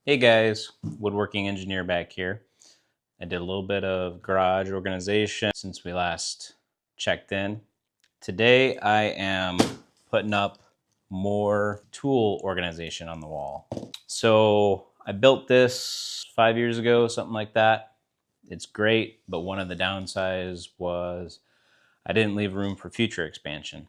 Hey guys, woodworking engineer back here. I did a little bit of garage organization since we last checked in. Today I am putting up more tool organization on the wall. So I built this 5 years ago, something like that. It's great, but one of the downsides was I didn't leave room for future expansion.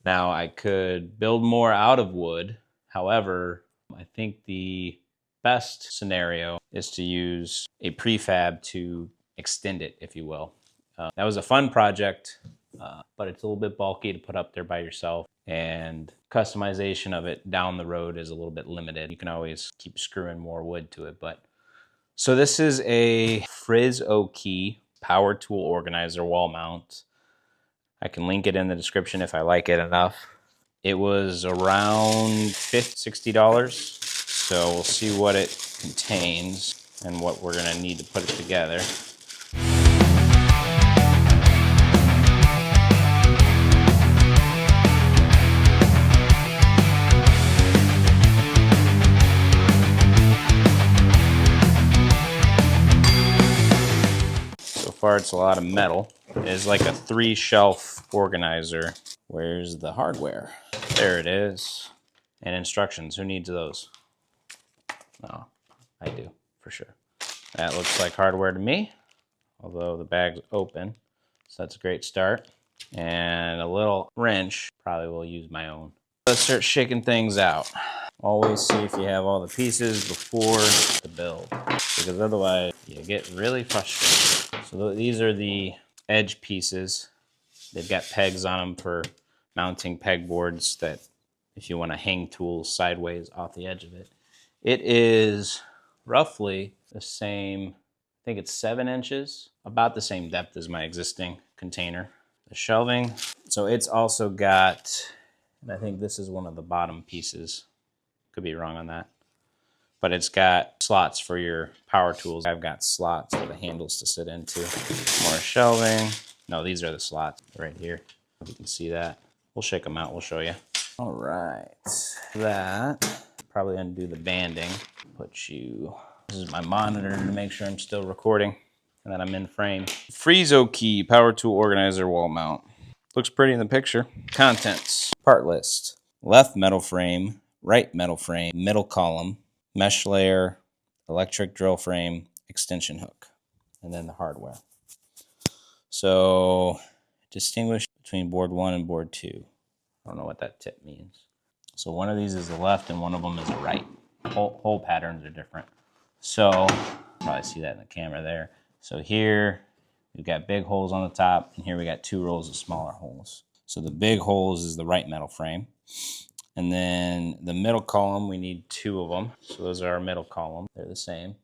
Now I could build more out of wood. However, I think the best scenario is to use a prefab to extend it, if you will. That was a fun project, but it's a little bit bulky to put up there by yourself, and customization of it down the road is a little bit limited. You can always keep screwing more wood to it. So this is a Frizoky power tool organizer wall mount. I can link it in the description if I like it enough. It was around $50, $60. So we'll see what it contains and what we're gonna need to put it together. So far it's a lot of metal. It is like a 3-shelf organizer. Where's the hardware? There it is. And instructions, who needs those? Oh, I do, for sure. That looks like hardware to me, although the bag's open, so that's a great start. And a little wrench, probably will use my own. Let's start shaking things out. Always see if you have all the pieces before the build, because otherwise you get really frustrated. So these are the edge pieces. They've got pegs on them for mounting pegboards that if you want to hang tools sideways off the edge of it. It is roughly the same, I think it's 7 inches, about the same depth as my existing container. The shelving, so it's also got, and I think this is one of the bottom pieces, could be wrong on that, but it's got slots for your power tools. I've got slots for the handles to sit into. More shelving. No, these are the slots right here. If you can see that. We'll shake them out, we'll show you. All right, that. Probably undo the banding. This is my monitor to make sure I'm still recording and that I'm in frame. Frizoky power tool organizer wall mount. Looks pretty in the picture. Contents, part list. Left metal frame, right metal frame, middle column, mesh layer, electric drill frame, extension hook, and then the hardware. So distinguish between board 1 and board 2. I don't know what that tip means. So one of these is the left and one of them is the right. Hole patterns are different. So probably see that in the camera there. So here we've got big holes on the top, and here we got 2 rows of smaller holes. So the big holes is the right metal frame. And then the middle column, we need 2 of them. So those are our middle column. They're the same.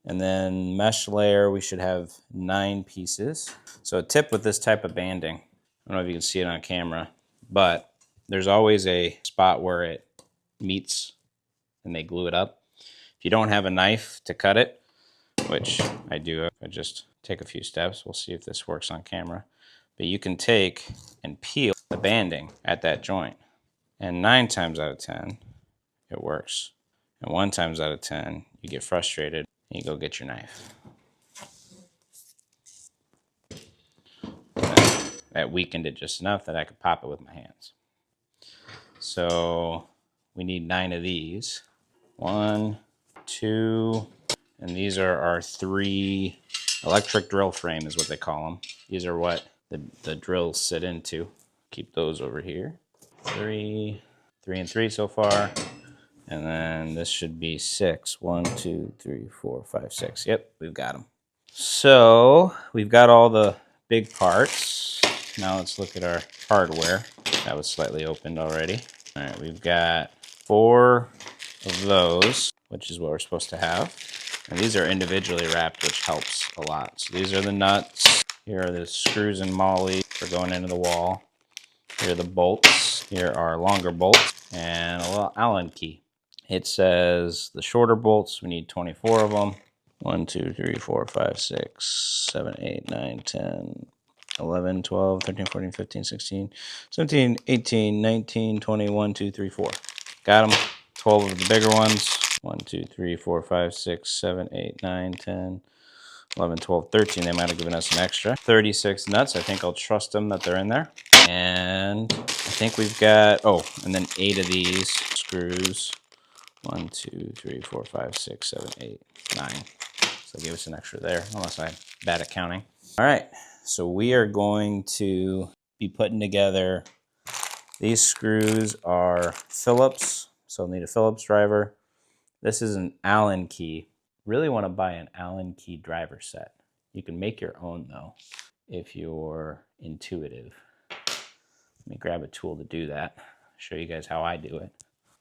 And then mesh layer, we should have 9 pieces. So a tip with this type of banding, I don't know if you can see it on camera, but there's always a spot where it meets and they glue it up. If you don't have a knife to cut it, which I do, I just take a few steps. We'll see if this works on camera. But you can take and peel the banding at that joint. And 9 times out of 10, it works. And 1 times out of 10, you get frustrated and you go get your knife. That weakened it just enough that I could pop it with my hands. So we need 9 of these. 1, 2, and these are our 3 electric drill frame is what they call them. These are what the drills sit into. Keep those over here. 3 and 3 so far. And then this should be 6. 1, 2, 3, 4, 5, 6. Yep, we've got them. So we've got all the big parts. Now let's look at our hardware. That was slightly opened already. All right, we've got 4 of those, which is what we're supposed to have. And these are individually wrapped, which helps a lot. So these are the nuts. Here are the screws and molly for going into the wall. Here are the bolts. Here are longer bolts and a little Allen key. It says the shorter bolts, we need 24 of them. 1, 2, 3, 4, 5, 6, 7, 8, 9, 10, 11, 12, 13, 14, 15, 16, 17, 18, 19, 20, 1, 2, 3, 4. Got them. 12 of the bigger ones. 1, 2, 3, 4, 5, 6, 7, 8, 9, 10, 11, 12, 13. They might have given us an extra. 36 nuts. I think I'll trust them that they're in there. And I think we've got, oh, and then 8 of these screws. 1, 2, 3, 4, 5, 6, 7, 8, 9. So give us an extra there, unless I'm bad at counting. All right, so we are going to be putting together, these screws are Phillips, so I'll need a Phillips driver. This is an Allen key. Really want to buy an Allen key driver set. You can make your own though, if you're intuitive. Let me grab a tool to do that. Show you guys how I do it.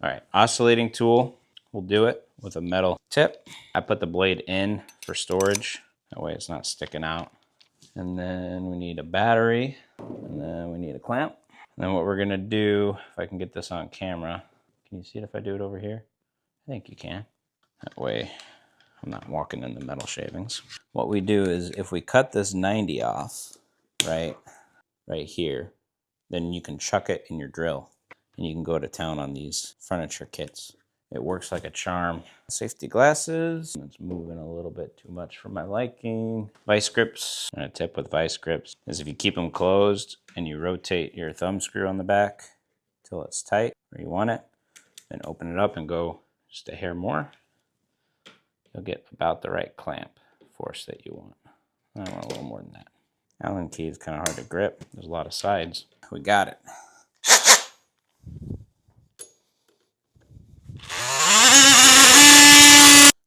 All right, oscillating tool. We'll do it with a metal tip. I put the blade in for storage. That way it's not sticking out. And then we need a battery. And then we need a clamp. And then what we're gonna do, if I can get this on camera, can you see it if I do it over here? I think you can. That way I'm not walking in the metal shavings. What we do is if we cut this 90 off, right here, then you can chuck it in your drill and you can go to town on these furniture kits. It works like a charm. Safety glasses. It's moving a little bit too much for my liking. Vice grips. And a tip with vice grips is if you keep them closed and you rotate your thumb screw on the back till it's tight where you want it, then open it up and go just a hair more, you'll get about the right clamp force that you want. I want a little more than that. Allen key is kind of hard to grip. There's a lot of sides. We got it.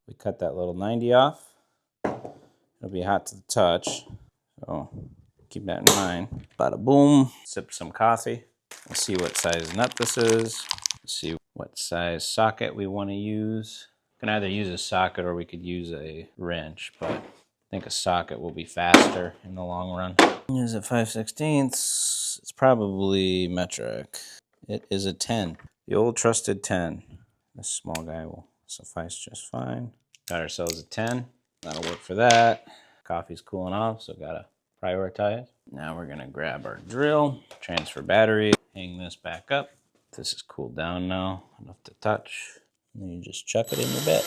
We cut that little 90 off. It'll be hot to the touch, so keep that in mind. Bada boom. Sip some coffee. Let's see what size nut this is. Let's see what size socket we want to use. We can either use a socket or we could use a wrench, but I think a socket will be faster in the long run. Is it 5/16? It's probably metric. It is a 10. The old trusted 10. This small guy will suffice just fine. Got ourselves a 10. That'll work for that. Coffee's cooling off, so gotta prioritize. Now we're gonna grab our drill, transfer battery, hang this back up. This is cooled down now, enough to touch. And then you just chuck it in your bit.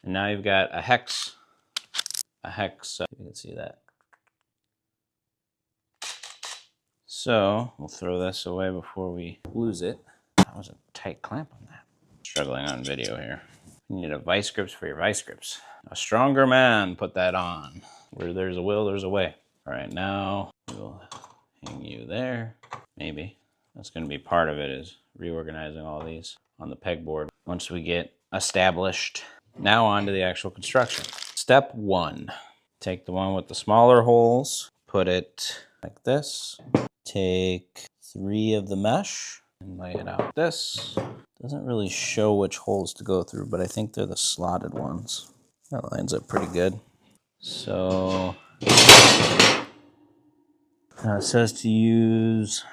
And now you've got a hex. You can see that. So we'll throw this away before we lose it. That was a tight clamp on that. Struggling on video here. You need a vice grips for your vice grips. A stronger man put that on. Where there's a will, there's a way. All right, now we'll hang you there. Maybe. That's gonna be part of it, is reorganizing all these on the pegboard. Once we get established, now on to the actual construction. Step 1, take the one with the smaller holes, put it like this. Take 3 of the mesh and lay it out. This doesn't really show which holes to go through, but I think they're the slotted ones. That lines up pretty good. So now it says to use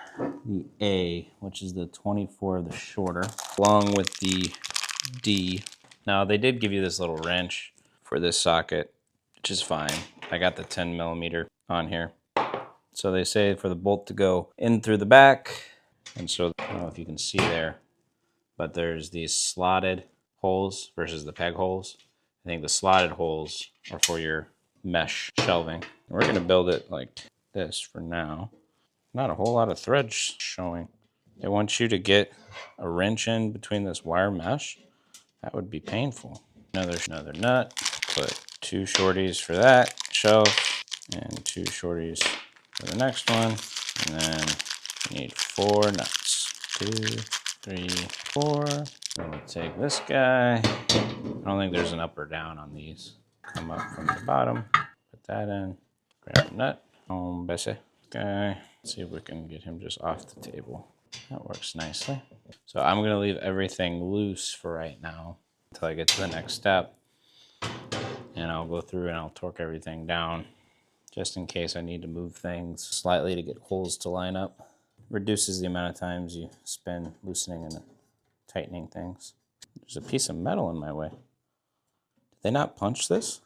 the A, which is the 24, the shorter, along with the D. Now they did give you this little wrench for this socket, which is fine. I got the 10 millimeter on here. So they say for the bolt to go in through the back. And so I don't know if you can see there, but there's these slotted holes versus the peg holes. I think the slotted holes are for your mesh shelving. And we're gonna build it like this for now. Not a whole lot of threads showing. They want you to get a wrench in between this wire mesh. That would be painful. Another nut. Put 2 shorties for that shelf and 2 shorties for the next one. And then you need 4 nuts. 2, 3, 4. Then we'll take this guy. I don't think there's an up or down on these. Come up from the bottom. Put that in. Grab a nut. Bessie. Okay. Let's see if we can get him just off the table. That works nicely. So I'm going to leave everything loose for right now until I get to the next step. And I'll go through and I'll torque everything down just in case I need to move things slightly to get holes to line up. Reduces the amount of times you spend loosening and tightening things. There's a piece of metal in my way. Did they not punch this?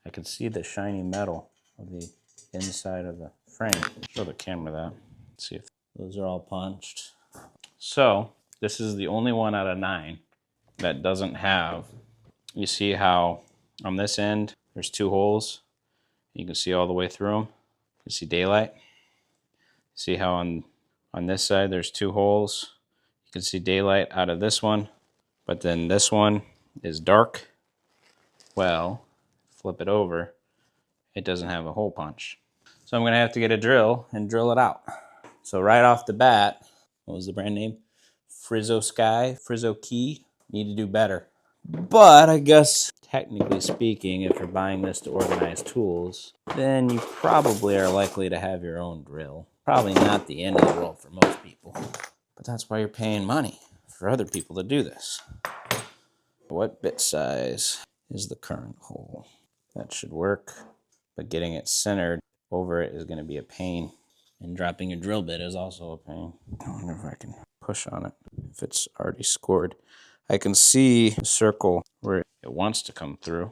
I can see the shiny metal of the inside of the frame. Show the camera that. Let's see if those are all punched. So this is the only one out of 9 that doesn't have You see how on this end there's 2 holes. You can see all the way through them. You see daylight. See how on this side there's 2 holes. You can see daylight out of this one, but then this one is dark. Well, flip it over, it doesn't have a hole punch. So I'm gonna have to get a drill and drill it out. So right off the bat, what was the brand name? Frizoky. Need to do better. But I guess technically speaking, if you're buying this to organize tools, then you probably are likely to have your own drill. Probably not the end of the world for most people, but that's why you're paying money for other people to do this. What bit size is the current hole? That should work, but getting it centered over it is going to be a pain. And dropping your drill bit is also a pain. I wonder if I can push on it, if it's already scored. I can see the circle where it wants to come through.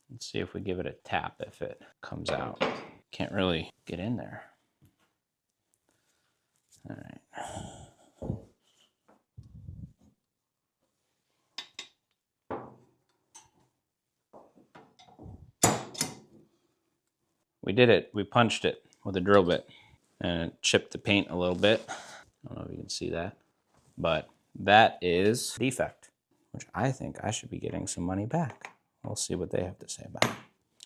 Let's see if we give it a tap if it comes out. Can't really get in there. All right. We did it. We punched it with a drill bit and it chipped the paint a little bit. I don't know if you can see that, but that is defect, which I think I should be getting some money back. We'll see what they have to say about it.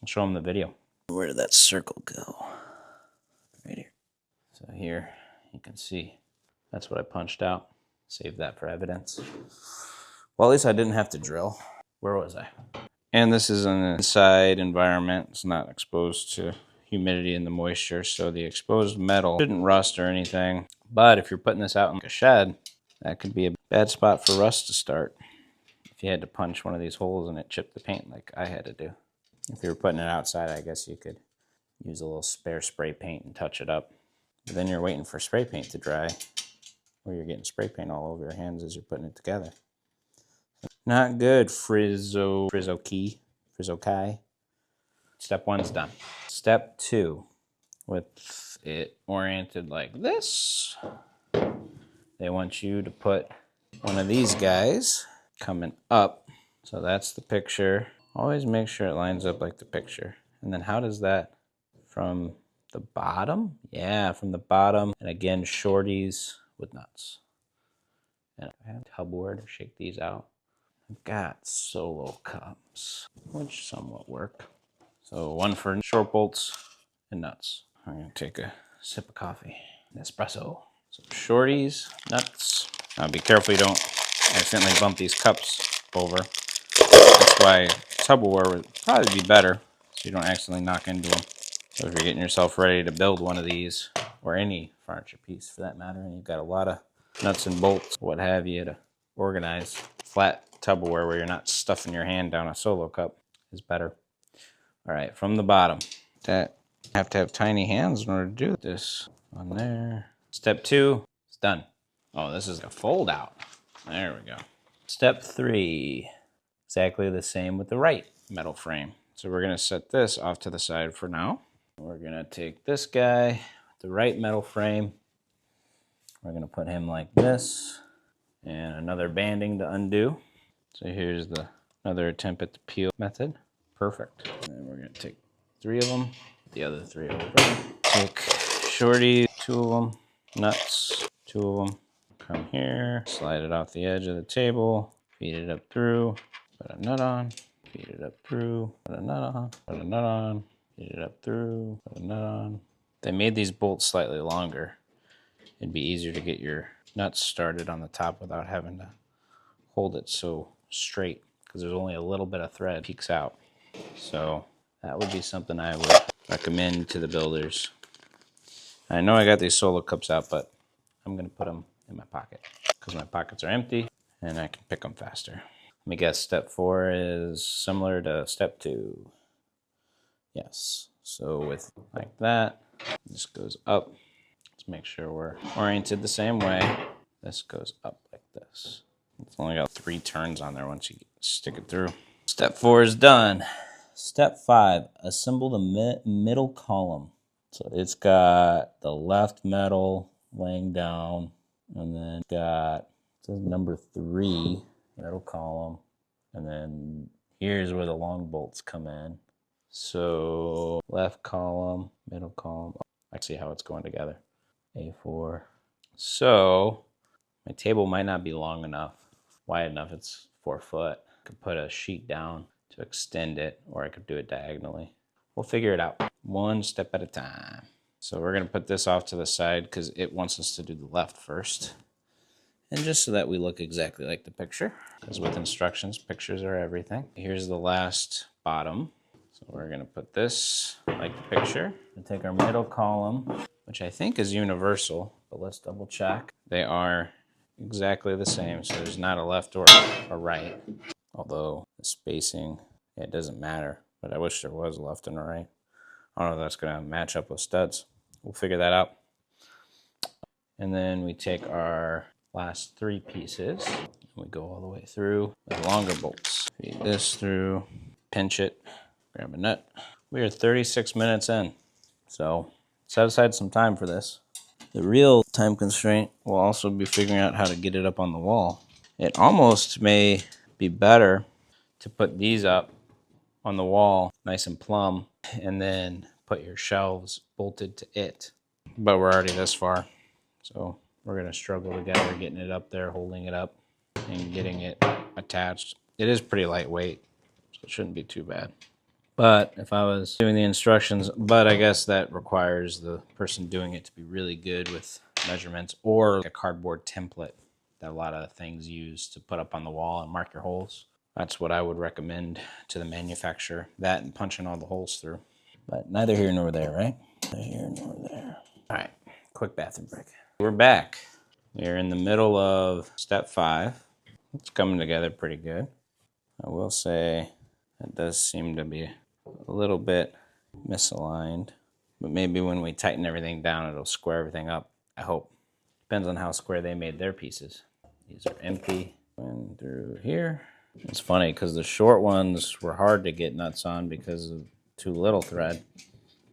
I'll show them the video. Where did that circle go? Right here. So here you can see that's what I punched out. Save that for evidence. Well, at least I didn't have to drill. Where was I? And this is an inside environment. It's not exposed to humidity and the moisture, so the exposed metal shouldn't rust or anything. But if you're putting this out in a shed, that could be a bad spot for rust to start. If you had to punch one of these holes and it chipped the paint like I had to do. If you were putting it outside, I guess you could use a little spare spray paint and touch it up. But then you're waiting for spray paint to dry, or you're getting spray paint all over your hands as you're putting it together. Not good, Frizoky. Step 1's done. Step 2, with it oriented like this, they want you to put one of these guys coming up. So that's the picture. Always make sure it lines up like the picture. And then how does that from the bottom? Yeah, from the bottom. And again, shorties with nuts. And I have tubware to shake these out. I've got solo cups, which somewhat work. So one for short bolts and nuts. I'm gonna take a sip of coffee. An espresso. So shorties, nuts. Now be careful you don't accidentally bump these cups over. That's why Tupperware would probably be better, so you don't accidentally knock into them. So if you're getting yourself ready to build one of these, or any furniture piece for that matter, and you've got a lot of nuts and bolts, what have you, to organize, flat Tupperware where you're not stuffing your hand down a solo cup is better. All right, from the bottom. That you have to have tiny hands in order to do this. On there. Step 2, it's done. Oh, this is a fold out. There we go. Step 3, exactly the same with the right metal frame. So we're gonna set this off to the side for now. We're gonna take this guy, the right metal frame. We're gonna put him like this, and another banding to undo. So here's another attempt at the peel method. Perfect. And then we're gonna take 3 of them, the other 3 over. Take shorty, 2 of them, nuts, 2 of them. Come here, slide it off the edge of the table, feed it up through, put a nut on, feed it up through, put a nut on, put a nut on, feed it up through, put a nut on. They made these bolts slightly longer. It'd be easier to get your nuts started on the top without having to hold it so straight, because there's only a little bit of thread peeks out. So that would be something I would recommend to the builders. I know I got these solo cups out, but I'm gonna put them in my pocket because my pockets are empty and I can pick them faster. Let me guess, step 4 is similar to step 2. Yes, so with like that, this goes up. Let's make sure we're oriented the same way. This goes up like this. It's only got 3 turns on there once you stick it through. Step 4 is done. Step 5, assemble the middle column. So it's got the left metal laying down, and then got, it says number 3, metal column, And then here's where the long bolts come in. So left column, middle column. I see how it's going together. A4. So my table might not be long enough, wide enough. It's 4 foot. I could put a sheet down to extend it, or I could do it diagonally. We'll figure it out one step at a time. So we're gonna put this off to the side because it wants us to do the left first. And just so that we look exactly like the picture, because with instructions, pictures are everything. Here's the last bottom. So we're gonna put this like the picture and take our middle column, which I think is universal, but let's double check. They are exactly the same, so there's not a left or a right. Although the spacing, yeah, it doesn't matter, but I wish there was a left and a right. I don't know if that's gonna match up with studs. We'll figure that out. And then we take our last 3 pieces, and we go all the way through with longer bolts. Feed this through, pinch it, grab a nut. We are 36 minutes in, so set aside some time for this. The real time constraint will also be figuring out how to get it up on the wall. It almost may be better to put these up on the wall nice and plumb and then put your shelves bolted to it. But we're already this far, so we're gonna struggle together getting it up there, holding it up, and getting it attached. It is pretty lightweight, so it shouldn't be too bad. But if I was doing the instructions, but I guess that requires the person doing it to be really good with measurements, or a cardboard template that a lot of things use to put up on the wall and mark your holes. That's what I would recommend to the manufacturer, that and punching all the holes through. But neither here nor there, right? Neither here nor there. All right, quick bathroom break. We're back. We're in the middle of step 5. It's coming together pretty good. I will say it does seem to be a little bit misaligned, but maybe when we tighten everything down, it'll square everything up, I hope. Depends on how square they made their pieces. These are empty. Going through here. It's funny because the short ones were hard to get nuts on because of too little thread,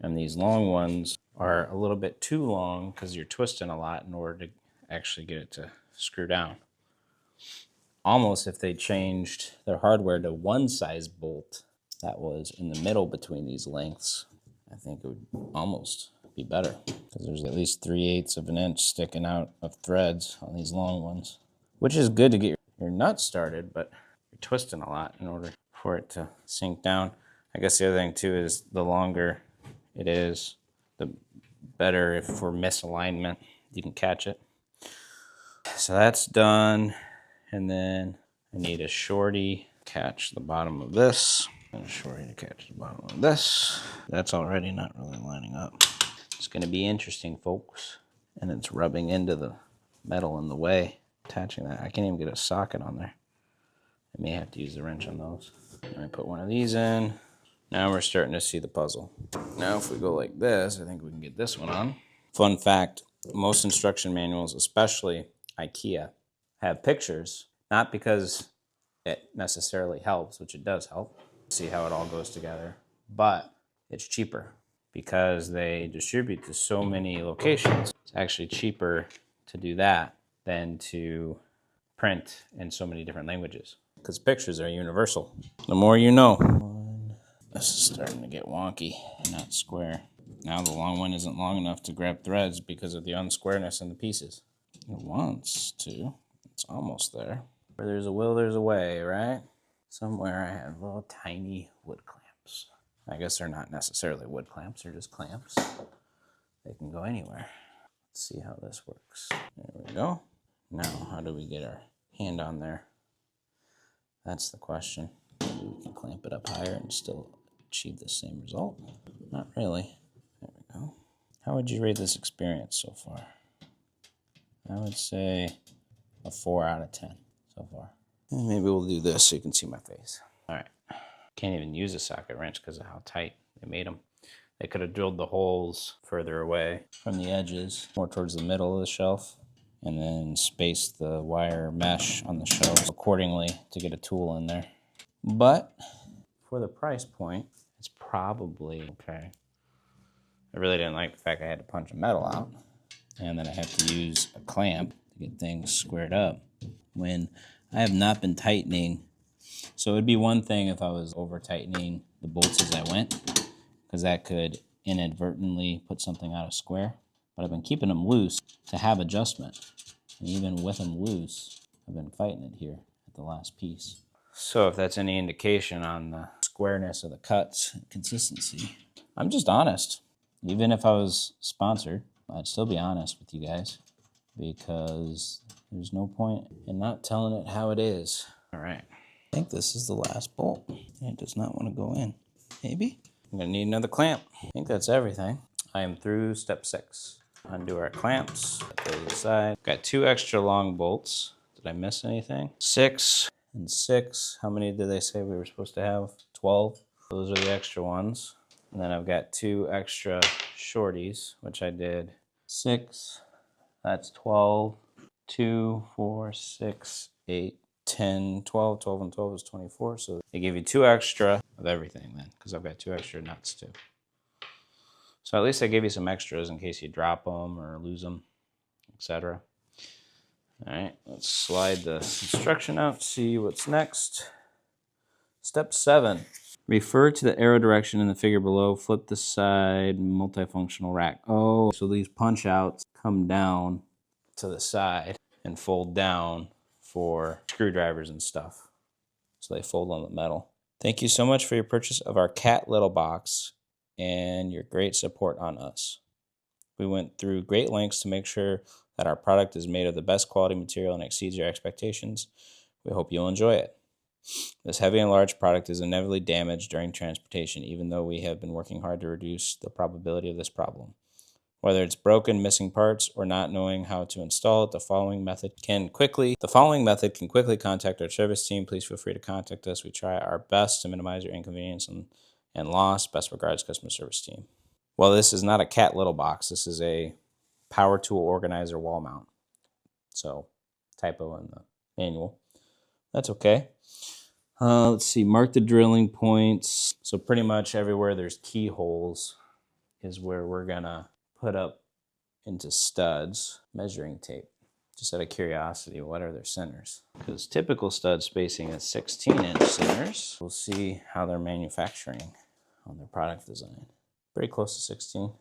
and these long ones are a little bit too long because you're twisting a lot in order to actually get it to screw down. Almost if they changed their hardware to one size bolt that was in the middle between these lengths, I think it would almost be better, because there's at least 3/8 of an inch sticking out of threads on these long ones, which is good to get your nuts started, but you're twisting a lot in order for it to sink down. I guess the other thing too is the longer it is, the better if for misalignment you can catch it. So that's done, and then I need a shorty to catch the bottom of this, and a shorty to catch the bottom of this. That's already not really lining up. It's going to be interesting, folks, and it's rubbing into the metal in the way, attaching that. I can't even get a socket on there. I may have to use the wrench on those. Let me put one of these in. Now we're starting to see the puzzle. Now if we go like this, I think we can get this one on. Fun fact, most instruction manuals, especially IKEA, have pictures, not because it necessarily helps, which it does help, see how it all goes together, but it's cheaper because they distribute to so many locations. It's actually cheaper to do that than to print in so many different languages, because pictures are universal. The more you know. This is starting to get wonky and not square. Now the long one isn't long enough to grab threads because of the unsquareness in the pieces. It wants to. It's almost there. Where there's a will, there's a way, right? Somewhere I have little tiny wood clamps. I guess they're not necessarily wood clamps, they're just clamps. They can go anywhere. Let's see how this works. There we go. Now, how do we get our hand on there? That's the question. Maybe we can clamp it up higher and still achieve the same result. Not really. There we go. How would you rate this experience so far? I would say a 4 out of 10 so far. And maybe we'll do this so you can see my face. All right. Can't even use a socket wrench because of how tight they made them. They could have drilled the holes further away from the edges, more towards the middle of the shelf, and then spaced the wire mesh on the shelf accordingly to get a tool in there. But for the price point, it's probably okay. I really didn't like the fact I had to punch a metal out, and then I have to use a clamp to get things squared up when I have not been tightening So it'd be one thing if I was over tightening the bolts as I went, because that could inadvertently put something out of square. But I've been keeping them loose to have adjustment. And even with them loose, I've been fighting it here at the last piece. So if that's any indication on the squareness of the cuts and consistency, I'm just honest. Even if I was sponsored, I'd still be honest with you guys, because there's no point in not telling it how it is. All right. I think this is the last bolt. It does not want to go in. Maybe? I'm gonna need another clamp. I think that's everything. I am through step 6. Undo our clamps, put those aside. Got 2 extra long bolts. Did I miss anything? 6 and 6. How many did they say we were supposed to have? 12. Those are the extra ones. And then I've got 2 extra shorties, which I did 6. That's 12. 2, 4, 6, 8, 10, 12. 12 and 12 is 24. So they give you 2 extra of everything then, because I've got 2 extra nuts too. So at least I gave you some extras in case you drop them or lose them, etc. All right, let's slide the instruction out, see what's next. Step 7. Refer to the arrow direction in the figure below. Flip the side multifunctional rack. Oh, so these punch outs come down to the side and fold down for screwdrivers and stuff. So they fold on the metal. Thank you so much for your purchase of our Cat Little box and your great support on us. We went through great lengths to make sure that our product is made of the best quality material and exceeds your expectations. We hope you'll enjoy it. This heavy and large product is inevitably damaged during transportation, even though we have been working hard to reduce the probability of this problem. Whether it's broken, missing parts, or not knowing how to install it, the following method can quickly contact our service team. Please feel free to contact us. We try our best to minimize your inconvenience and loss. Best regards, customer service team. Well, this is not a Cat Little box. This is a power tool organizer wall mount. So, typo in the manual. That's okay. Let's see, mark the drilling points. So pretty much everywhere there's keyholes is where we're gonna put up into studs measuring tape. Just out of curiosity, what are their centers? Because typical stud spacing is 16-inch centers. We'll see how they're manufacturing on their product design. Pretty close to 16.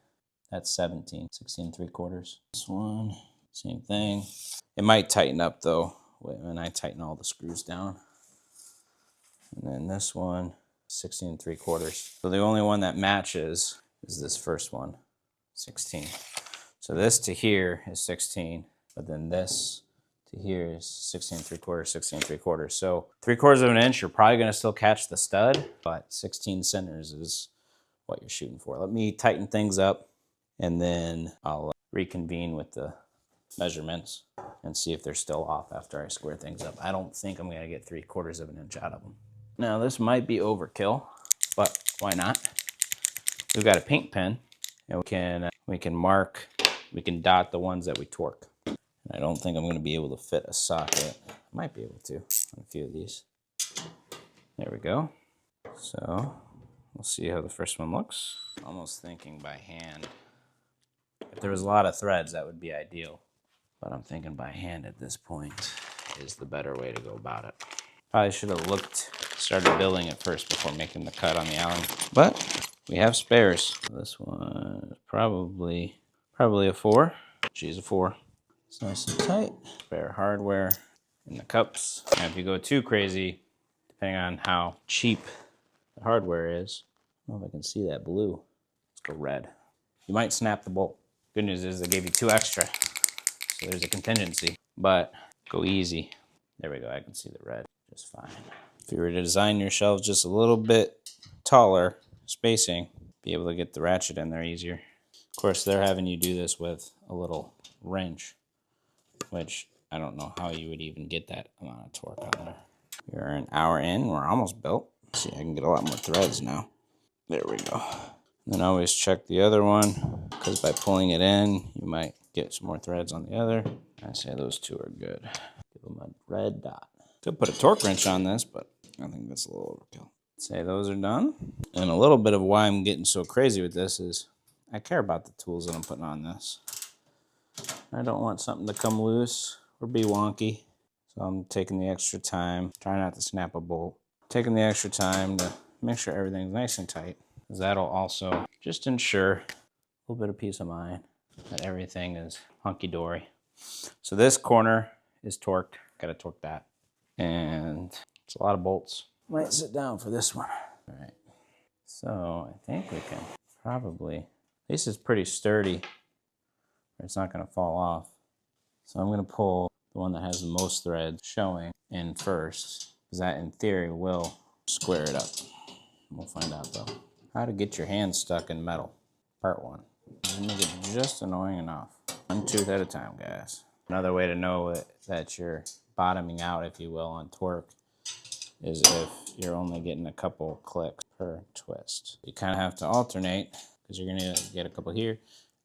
That's 17, 16 3/4. This one, same thing. It might tighten up though when I tighten all the screws down. And then this one, 16 3/4. So the only one that matches is this first one, 16. So this to here is 16, but then this to here is 16 3/4, 16 3/4. So 3/4 of an inch, you're probably gonna still catch the stud, but 16 centers is what you're shooting for. Let me tighten things up and then I'll reconvene with the measurements and see if they're still off after I square things up. I don't think I'm gonna get 3/4 of an inch out of them. Now this might be overkill, but why not? We've got a paint pen and we can mark, we can dot the ones that we torque. And I don't think I'm gonna be able to fit a socket. I might be able to on a few of these. There we go. So we'll see how the first one looks. Almost thinking by hand. If there was a lot of threads, that would be ideal. But I'm thinking by hand at this point is the better way to go about it. Probably should have started building it first before making the cut on the Allen. But we have spares. This one is probably a 4. She's a 4. It's nice and tight. Spare hardware in the cups. Now if you go too crazy, depending on how cheap the hardware is, I don't know if I can see that blue. Let's go red. You might snap the bolt. Good news is they gave you 2 extra, so there's a contingency. But go easy. There we go, I can see the red just fine. If you were to design your shelves just a little bit taller spacing, be able to get the ratchet in there easier. Of course, they're having you do this with a little wrench, which I don't know how you would even get that amount of torque on there. We're an hour in, we're almost built. See, I can get a lot more threads now. There we go. Then always check the other one, because by pulling it in, you might get some more threads on the other. I say those 2 are good. Give them a red dot. Could put a torque wrench on this, but I think that's a little overkill. Say those are done. And a little bit of why I'm getting so crazy with this is I care about the tools that I'm putting on this. I don't want something to come loose or be wonky. So I'm taking the extra time, trying not to snap a bolt. taking the extra time to make sure everything's nice and tight, because that'll also just ensure a little bit of peace of mind that everything is hunky-dory. So this corner is torqued. Gotta torque that. And it's a lot of bolts. Might sit down for this one. All right. So I think we can probably, this is pretty sturdy. It's not gonna fall off. So I'm gonna pull the one that has the most threads showing in first, because that in theory will square it up. We'll find out though. How to get your hand stuck in metal, part 1. Make it just annoying enough. One tooth at a time, guys. Another way to know that you're bottoming out, if you will, on torque is if you're only getting a couple clicks per twist. You kind of have to alternate, because you're gonna get a couple here,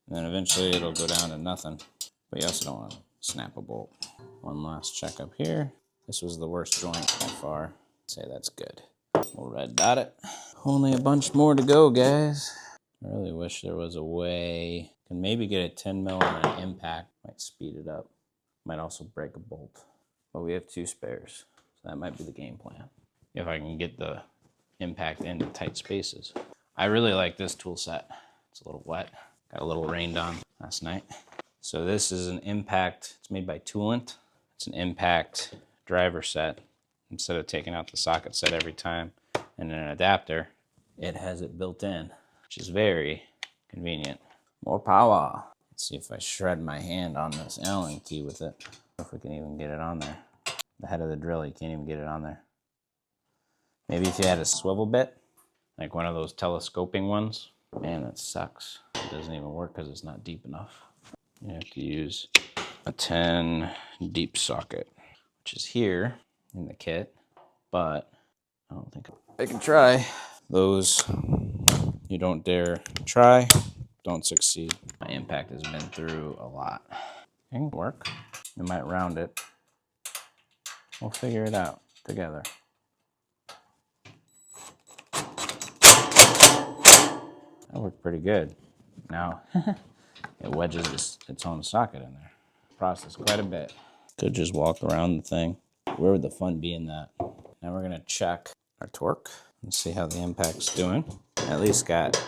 and then eventually it'll go down to nothing. But you also don't want to snap a bolt. One last check up here. This was the worst joint by far. I'd say that's good. We'll red dot it. Only a bunch more to go, guys. I really wish there was a way. Can maybe get a 10 mil on an impact. Might speed it up. Might also break a bolt. But we have 2 spares. So that might be the game plan. If I can get the impact into tight spaces. I really like this tool set. It's a little wet. Got a little rained on last night. So this is an impact. It's made by Toolant. It's an impact driver set. Instead of taking out the socket set every time and an adapter, it has it built in, which is very convenient. More power. Let's see if I shred my hand on this Allen key with it. If we can even get it on there. The head of the drill, you can't even get it on there. Maybe if you had a swivel bit, like one of those telescoping ones. Man, that sucks. It doesn't even work because it's not deep enough. You have to use a 10 deep socket, which is here in the kit, but I don't think I can try. Those you don't dare try, don't succeed. My impact has been through a lot. It can work. You might round it. We'll figure it out together. That worked pretty good. Now, it wedges its own socket in there. Process quite a bit. Could just walk around the thing. Where would the fun be in that? Now we're gonna check our torque and see how the impact's doing. At least got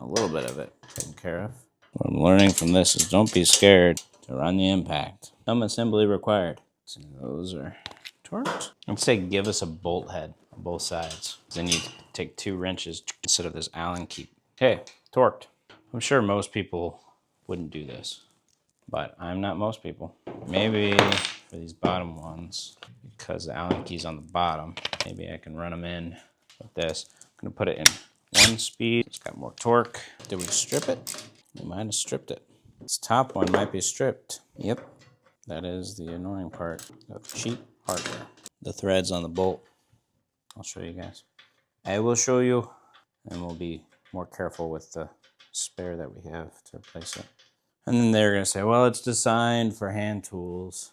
a little bit of it taken care of. What I'm learning from this is don't be scared to run the impact. Some assembly required. So those are torqued. I'd say give us a bolt head on both sides. Then you take 2 wrenches instead of this Allen key. Okay, torqued. I'm sure most people wouldn't do this, but I'm not most people. Maybe for these bottom ones, because the Allen key's on the bottom, maybe I can run them in with this. I'm gonna put it in 1 speed. It's got more torque. Did we strip it? We might have stripped it. This top one might be stripped. Yep, that is the annoying part of cheap hardware. The threads on the bolt. I'll show you guys. I will show you, and we'll be more careful with the spare that we have to replace it. And then they're gonna say, well, it's designed for hand tools.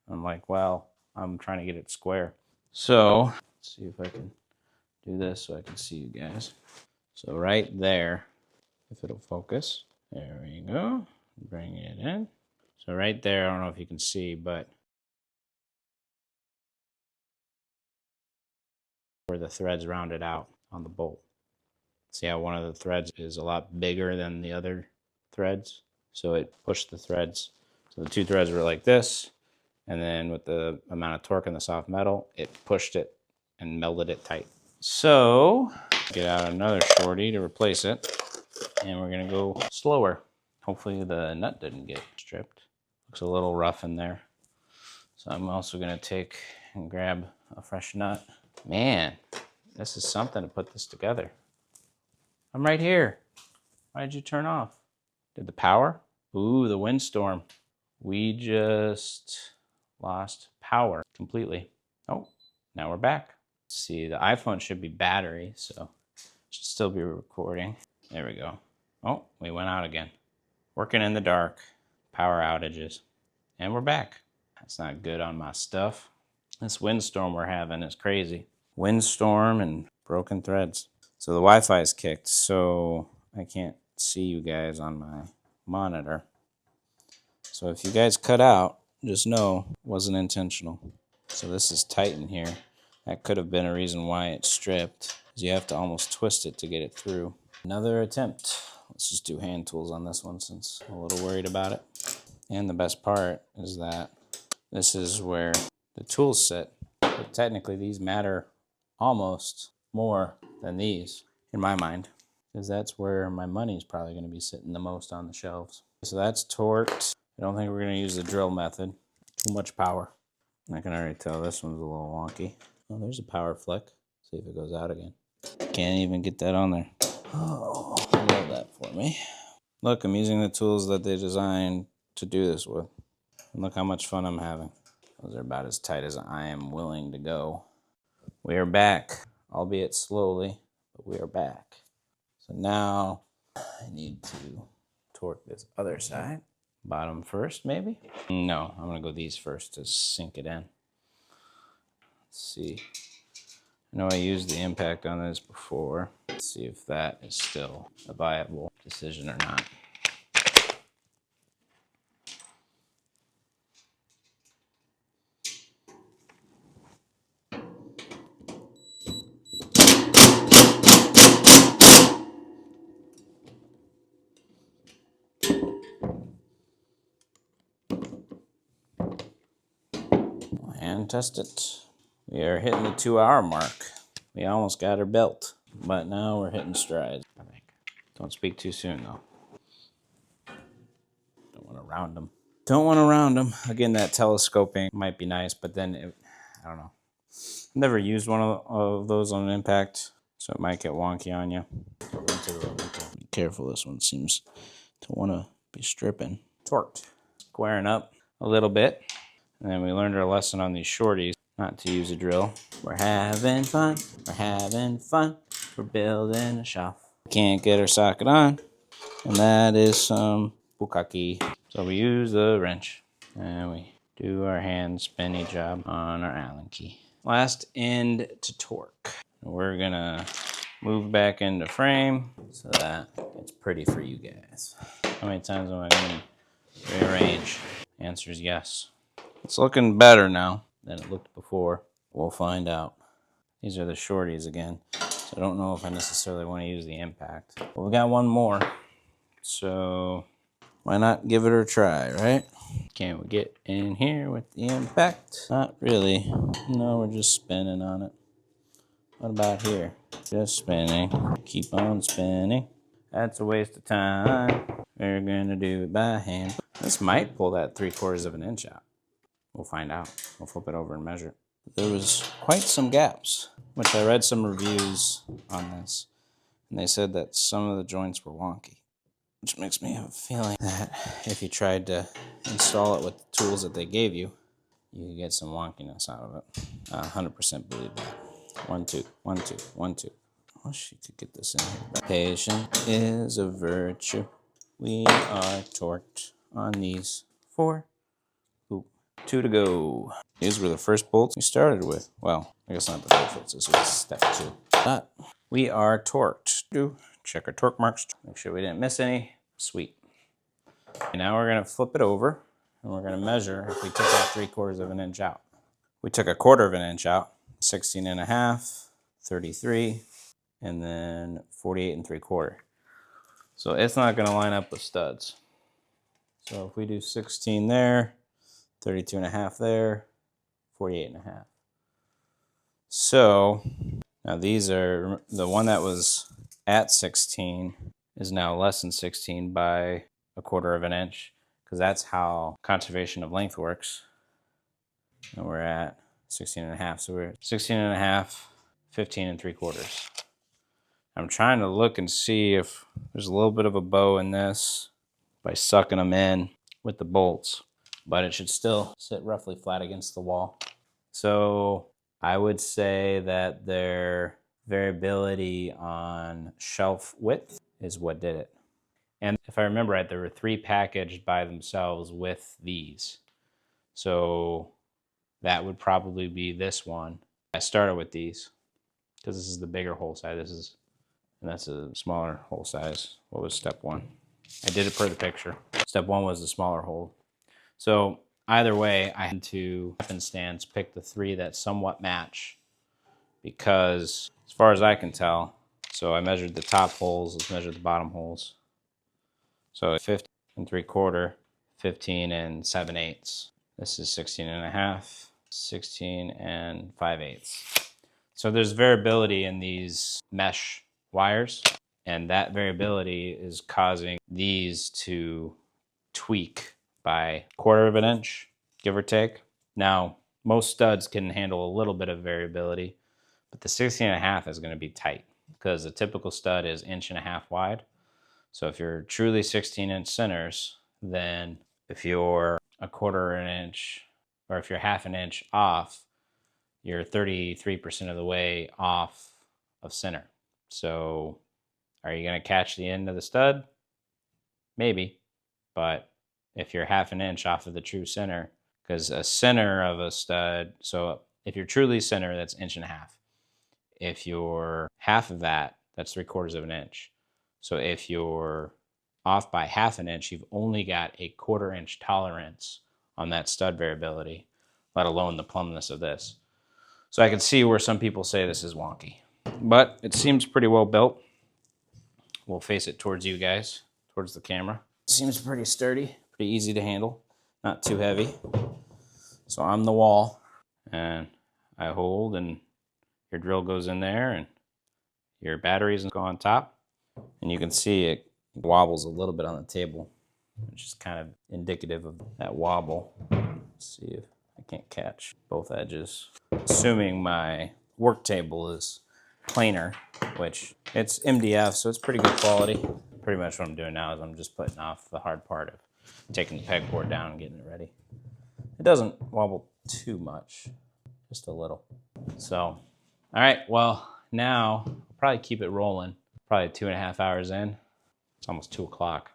I'm like, well, I'm trying to get it square. So, let's see if I can do this so I can see you guys. So right there, if it'll focus, there we go. Bring it in. So right there, I don't know if you can see, but where the threads rounded out on the bolt. See how one of the threads is a lot bigger than the other threads? So it pushed the threads. So the 2 threads were like this, and then with the amount of torque in the soft metal, it pushed it and melded it tight. So, get out another shorty to replace it, and we're gonna go slower. Hopefully the nut didn't get stripped. Looks a little rough in there. So I'm also gonna take and grab a fresh nut. Man, this is something to put this together. I'm right here. Why did you turn off? Did the power? Ooh, the windstorm. We just lost power completely. Oh, now we're back. Let's see, the iPhone should be battery, so it should still be recording. There we go. Oh, we went out again. Working in the dark, power outages, and we're back. That's not good on my stuff. This windstorm we're having is crazy. Windstorm and broken threads. So the Wi-Fi is kicked, so I can't see you guys on my monitor. So if you guys cut out, just know it wasn't intentional. So this is tight in here. That could have been a reason why it stripped, because you have to almost twist it to get it through. Another attempt. Let's just do hand tools on this one since I'm a little worried about it. And the best part is that this is where the tools sit. But technically these matter almost more than these, in my mind, because that's where my money is probably going to be sitting the most on the shelves. So that's torqued. I don't think we're going to use the drill method. Too much power. I can already tell this one's a little wonky. Oh, there's a power flick. See if it goes out again. Can't even get that on there. Oh, hold that for me. Look, I'm using the tools that they designed to do this with. And look how much fun I'm having. Those are about as tight as I am willing to go. We are back, albeit slowly, but we are back. So now I need to torque this other side. Bottom first, maybe? No, I'm gonna go these first to sink it in. Let's see. I know I used the impact on this before. Let's see if that is still a viable decision or not. And test it. We are hitting the 2-hour mark. We almost got our belt, but now we're hitting strides, I think. Don't speak too soon, though. Don't want to round them. Don't want to round them. Again, that telescoping might be nice, but then I don't know. I've never used one of those on an impact, so it might get wonky on you. Be careful, this one seems to want to be stripping. Torqued. Squaring up a little bit. And then we learned our lesson on these shorties, not to use a drill. We're having fun. We're having fun. We're building a shelf. Can't get our socket on. And that is some bukkake. So we use the wrench. And we do our hand spinny job on our Allen key. Last end to torque. We're gonna move back into frame so that it's pretty for you guys. How many times am I gonna rearrange? The answer is yes. It's looking better now than it looked before. We'll find out. These are the shorties again, so I don't know if I necessarily want to use the impact. But we got one more, so why not give it a try, right? Can we get in here with the impact? Not really. No, we're just spinning on it. What about here? Just spinning. Keep on spinning. That's a waste of time. We're gonna do it by hand. This might pull that 3/4 of an inch out. We'll find out. We'll flip it over and measure. There was quite some gaps, which I read some reviews on this, and they said that some of the joints were wonky, which makes me have a feeling that if you tried to install it with the tools that they gave you, you could get some wonkiness out of it. I 100% believe that. 1, 2, 1, 2, 1, 2. I wish you could get this in here. Patience is a virtue. We are torqued on these 4. 2 to go. These were the first bolts we started with. Well, I guess not the first bolts. This was step 2. But we are torqued. Check our torque marks. Make sure we didn't miss any. Sweet. And now we're going to flip it over, and we're going to measure if we took that 3/4 of an inch out. We took 1/4 of an inch out, 16.5, 33, and then 48 3/4. So it's not going to line up with studs. So if we do 16 there, 32.5 there, 48.5. So now these are, the one that was at 16 is now less than 16 by 1/4 of an inch, because that's how conservation of length works. And we're at 16.5, so we're 16.5, 15 3/4. I'm trying to look and see if there's a little bit of a bow in this by sucking them in with the bolts, but it should still sit roughly flat against the wall. So I would say that their variability on shelf width is what did it. And if I remember right, there were 3 packaged by themselves with these. So that would probably be this one. I started with these because this is the bigger hole size. And that's a smaller hole size. What was step 1? I did it per the picture. Step 1 was the smaller hole. So either way, I had to happenstance pick the 3 that somewhat match because as far as I can tell, so I measured the top holes, let's measure the bottom holes. So 15 and 3/4, 15 and 7/8. This is 16 and a half, 16 and 5/8. So there's variability in these mesh wires, and that variability is causing these to tweak by 1/4 of an inch, give or take. Now, most studs can handle a little bit of variability, but the 16 and a half is going to be tight because a typical stud is 1.5 inches wide. So if you're truly 16-inch centers, then if you're 1/4 an inch, or if you're 1/2 inch off, you're 33% of the way off of center. So are you going to catch the end of the stud? Maybe. But if you're 1/2 inch off of the true center, because a center of a stud, so if you're truly center, that's 1.5 inches. If you're half of that, that's 3/4 of an inch. So if you're off by 1/2 inch, you've only got a 1/4 inch tolerance on that stud variability, let alone the plumbness of this. So I can see where some people say this is wonky, but it seems pretty well built. We'll face it towards you guys, towards the camera. Seems pretty sturdy, pretty easy to handle, not too heavy. So I'm the wall, and I hold, and your drill goes in there, and your batteries go on top. And you can see it wobbles a little bit on the table, which is kind of indicative of that wobble. Let's see if I can't catch both edges. Assuming my work table is planer, which it's MDF, so it's pretty good quality. Pretty much what I'm doing now is I'm just putting off the hard part of taking the pegboard down and getting it ready. It doesn't wobble too much, just a little. So, all right, well, now I'll probably keep it rolling. Probably 2.5 hours in. It's almost 2 o'clock.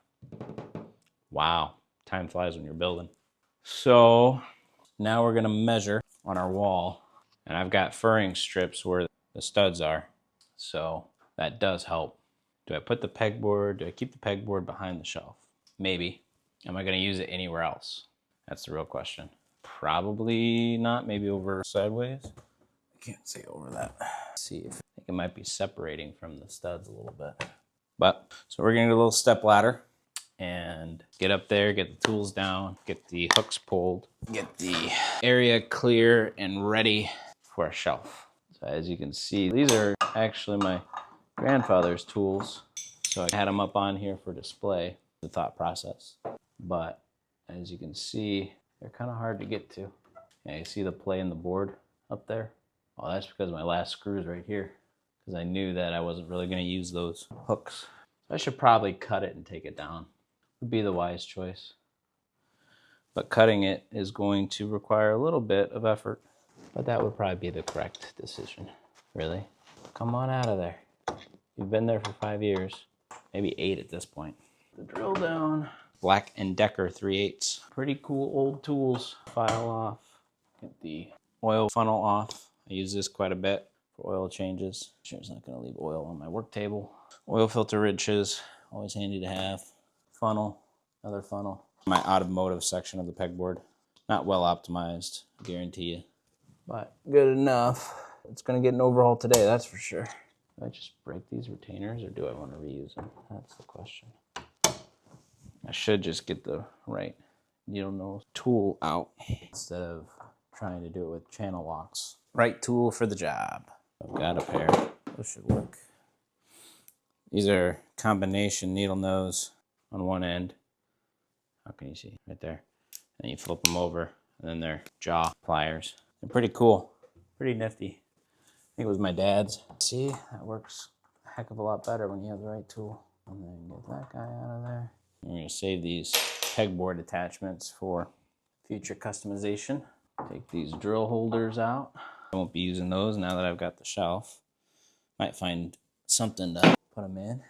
Wow, time flies when you're building. So now we're gonna measure on our wall, and I've got furring strips where the studs are, so that does help. Do I put the pegboard, do I keep the pegboard behind the shelf? Maybe. Am I gonna use it anywhere else? That's the real question. Probably not, maybe over sideways. I can't say over that. Let's see if I think it might be separating from the studs a little bit. But, so we're gonna get a little step ladder and get up there, get the tools down, get the hooks pulled, get the area clear and ready for a shelf. So as you can see, these are actually my grandfather's tools. So I had them up on here for display, the thought process. But as you can see, they're kind of hard to get to. Yeah, you see the play in the board up there? Oh, that's because my last screw is right here, because I knew that I wasn't really going to use those hooks. So I should probably cut it and take it down. Would be the wise choice. But cutting it is going to require a little bit of effort, but that would probably be the correct decision. Really? Come on out of there. You've been there for 5 years, maybe 8 at this point. The drill down. Black & Decker 3/8. Pretty cool old tools. File off. Get the oil funnel off. I use this quite a bit for oil changes. Sure it's not going to leave oil on my work table. Oil filter riches, always handy to have. Funnel, another funnel. My automotive section of the pegboard. Not well optimized, I guarantee you. But good enough. It's going to get an overhaul today, that's for sure. Do I just break these retainers or do I want to reuse them? That's the question. I should just get the right needle nose tool out instead of trying to do it with channel locks. Right tool for the job. I've got a pair. Those should work. These are combination needle nose on one end. How can you see? Right there. And you flip them over, and then they're jaw pliers. They're pretty cool. Pretty nifty. I think it was my dad's. See, that works a heck of a lot better when you have the right tool. And then get that guy out of there. We're going to save these pegboard attachments for future customization. Take these drill holders out. I won't be using those now that I've got the shelf. Might find something to put them in.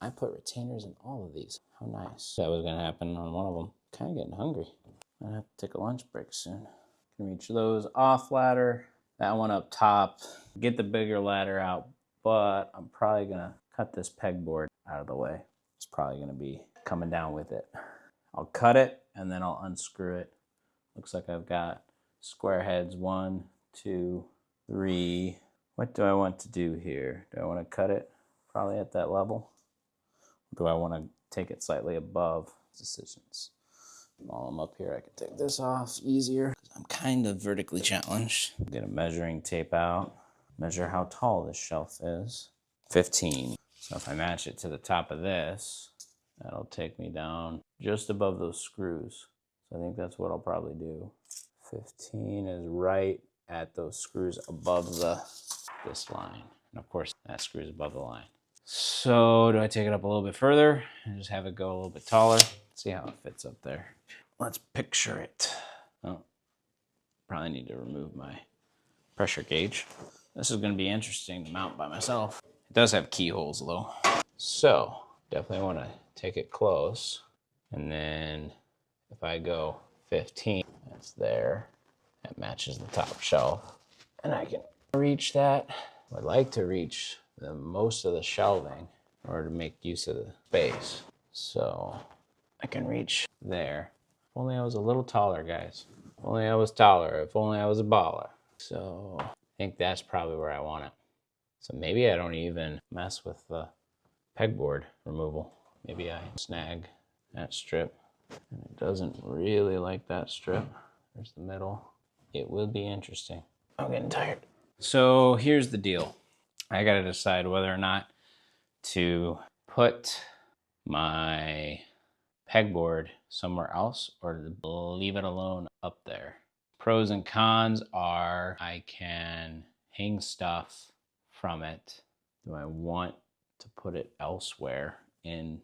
I put retainers in all of these. How nice. That was going to happen on one of them. Kind of getting hungry. I'm going to have to take a lunch break soon. Can reach those off ladder. That one up top. Get the bigger ladder out, but I'm probably going to cut this pegboard out of the way. It's probably going to be coming down with it. I'll cut it and then I'll unscrew it. Looks like I've got square heads 1, 2, 3. What do I want to do here? Do I want to cut it probably at that level? Or do I want to take it slightly above? Decisions. While I'm up here, I can take this off easier. I'm kind of vertically challenged. Get a measuring tape out. Measure how tall this shelf is. 15. So if I match it to the top of this, that'll take me down just above those screws. So I think that's what I'll probably do. 15 is right at those screws above this line. And of course, that screw is above the line. So do I take it up a little bit further and just have it go a little bit taller? See how it fits up there. Let's picture it. Oh, probably need to remove my pressure gauge. This is going to be interesting to mount by myself. It does have keyholes though. So definitely want to take it close. And then if I go 15, that's there. That matches the top shelf. And I can reach that. I'd like to reach most of the shelving in order to make use of the space. So I can reach there. If only I was a little taller, guys. If only I was taller. If only I was a baller. So I think that's probably where I want it. So maybe I don't even mess with the pegboard removal. Maybe I snag that strip. And it doesn't really like that strip. There's the middle. It will be interesting. I'm getting tired. So here's the deal. I gotta decide whether or not to put my pegboard somewhere else or to leave it alone up there. Pros and cons are I can hang stuff from it. Do I want to put it elsewhere in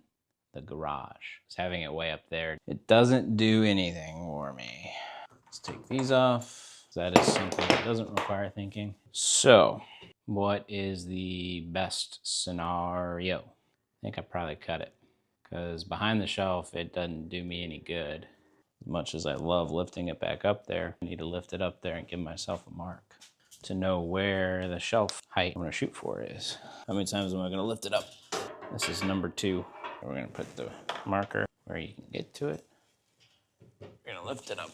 the garage? Just having it way up there, it doesn't do anything for me. Let's take these off. That is something that doesn't require thinking. So, what is the best scenario? I think I probably cut it because behind the shelf, it doesn't do me any good. As much as I love lifting it back up there, I need to lift it up there and give myself a mark to know where the shelf height I'm gonna shoot for is. How many times am I gonna lift it up? This is number 2. We're gonna put the marker where you can get to it. We're gonna lift it up.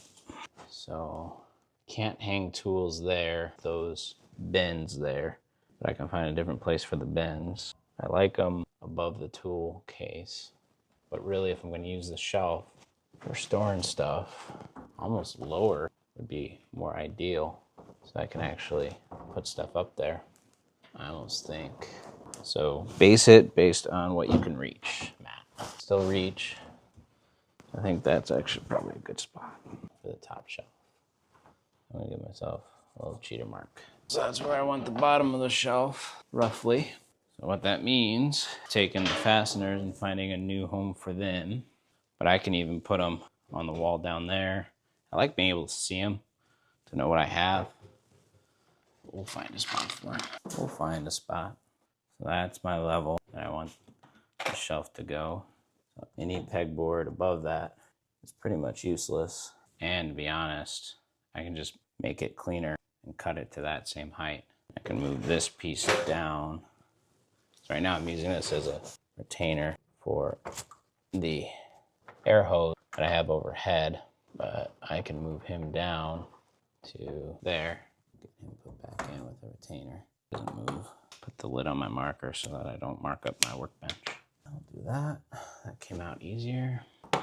So, can't hang tools there, those bins there, but I can find a different place for the bins. I like them above the tool case, but really if I'm gonna use the shelf for storing stuff, almost lower would be more ideal. So I can actually put stuff up there, I almost think. So base it based on what you can reach. Still reach. I think that's actually probably a good spot for the top shelf. I'm gonna give myself a little cheater mark. So that's where I want the bottom of the shelf, roughly. So what that means, taking the fasteners and finding a new home for them, but I can even put them on the wall down there. I like being able to see them, to know what I have. We'll find a spot for it. We'll find a spot. So that's my level that I want the shelf to go. So any pegboard above that is pretty much useless. And to be honest, I can just make it cleaner and cut it to that same height. I can move this piece down. So right now I'm using this as a retainer for the air hose that I have overhead, but I can move him down to there. Get him put back in with a retainer. Doesn't move. Put the lid on my marker so that I don't mark up my workbench. I'll do that. That came out easier.